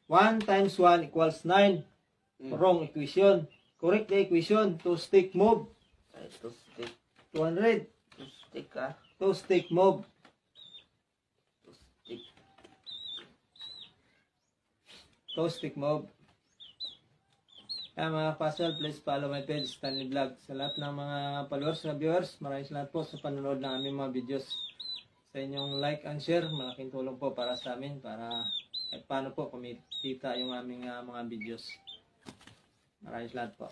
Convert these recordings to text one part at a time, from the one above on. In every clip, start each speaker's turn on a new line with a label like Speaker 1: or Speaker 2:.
Speaker 1: 1 times 1 equals 9. Wrong equation. Correct the equation. 2 stick move.
Speaker 2: Ay, 2 stick.
Speaker 1: 200.
Speaker 2: 2 stick ah.
Speaker 1: 2 stick move.
Speaker 2: 2 stick.
Speaker 1: 2 stick move. Kaya mga pasal, please follow my page, Stanley Vlog. Sa lahat ng mga followers na viewers, maraming salamat po sa panonood ng aming mga videos. Sa inyong like and share, malaking tulong po para sa amin, para kahit paano po kumikita yung aming mga videos. Maraming salamat po.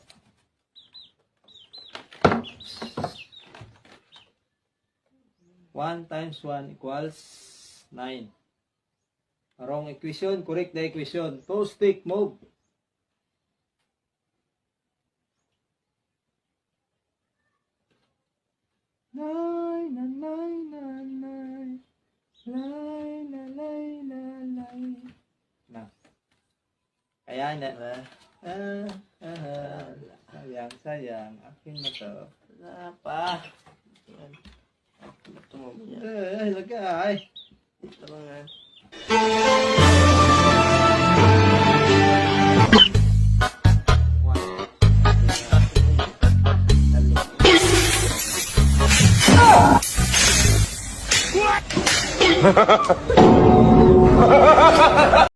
Speaker 1: One times 1 equals 9. Wrong equation, correct the equation. 2 stick move. Lay na lay na lay. Lay na lay na lay. Na. Kaya na. Sayang, sayang. Akin na to.
Speaker 2: Wala pa. Yan. Ito mo yan.
Speaker 1: Lagay.
Speaker 2: Ito lang yan.
Speaker 3: Ha ha ha!